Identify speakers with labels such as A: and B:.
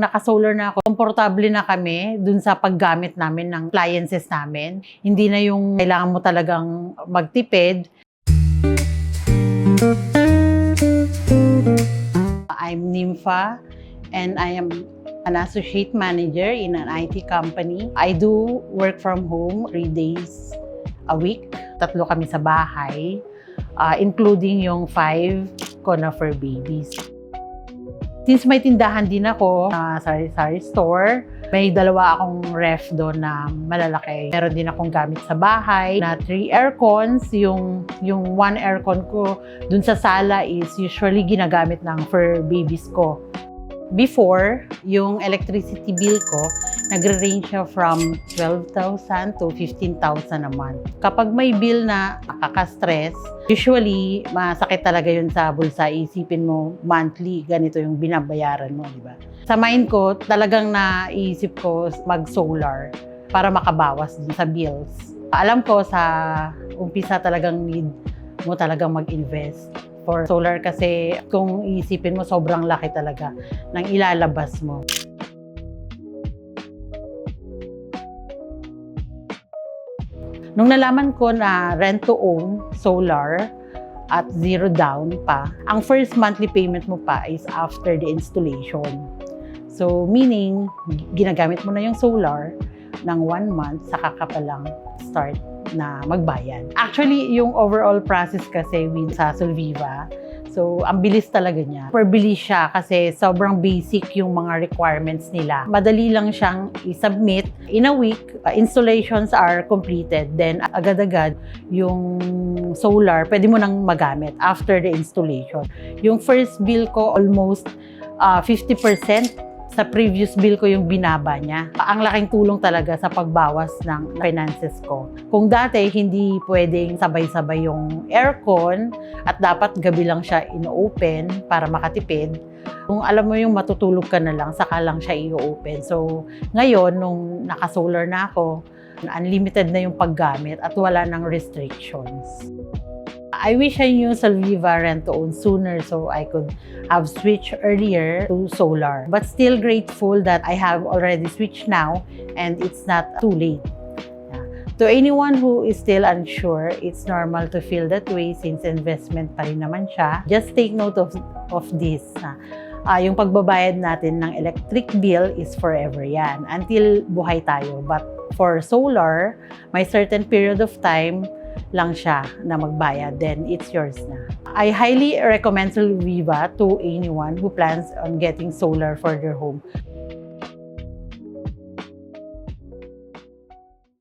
A: naka-solar na ako, komportable na kami dun sa paggamit namin ng appliances namin. Hindi na yung kailangan mo talagang magtipid. I'm Nympha and I am an associate manager in an IT company. I do work from home 3 days a week. 3 kami sa bahay, including yung 5 ko na fur babies. Since may tindahan din ako sa sari-sari store, may 2 akong ref doon na malalaki. Meron din akong gamit sa bahay na 3 aircons. Yung 1 aircon ko doon sa sala is usually ginagamit ng fur babies ko. Before, yung electricity bill ko, nagre-range siya from 12,000 to 15,000 a month. Kapag may bill na nakaka-stress, usually, masakit talaga yun sa bulsa. Isipin mo, monthly, ganito yung binabayaran mo, di ba? Sa mind ko, talagang naisip ko mag-solar para makabawas din sa bills. Alam ko sa umpisa talagang need mo talagang mag-invest for solar kasi kung isipin mo, sobrang laki talaga ng ilalabas mo. Nung nalaman ko na rent-to-own solar at 0 down pa, ang first monthly payment mo pa is after the installation. So, meaning, ginagamit mo na yung solar ng 1 month, saka ka pa lang start na magbayad. Actually, yung overall process kasi sa Solviva, so ang bilis talaga niya. Super bilis siya kasi sobrang basic yung mga requirements nila. Madali lang siyang i-submit. In a week, installations are completed. Then agad-agad yung solar, pwede mo nang magamit after the installation. Yung first bill ko, almost 50% sa previous bill ko yung binaba niya. Ang laking tulong talaga sa pagbawas ng finances ko. Kung dati, hindi pwedeng sabay-sabay yung aircon at dapat gabi lang siya ino-open para makatipid. Kung alam mo yung matutulog ka na lang, saka lang siya i-open. So, ngayon, nung naka-solar na ako, unlimited na yung paggamit at wala ng restrictions. I wish I knew Solviva rent-to-own sooner so I could have switched earlier to solar. But still grateful that I have already switched now and it's not too late. Yeah. To anyone who is still unsure, it's normal to feel that way since investment pa rin naman siya. Just take note of this. Yung pagbabayad natin ng electric bill is forever yan until buhay tayo. But for solar, may certain period of time lang siya na magbayad, then it's yours na. I highly recommend Solviva to anyone who plans on getting solar for their home.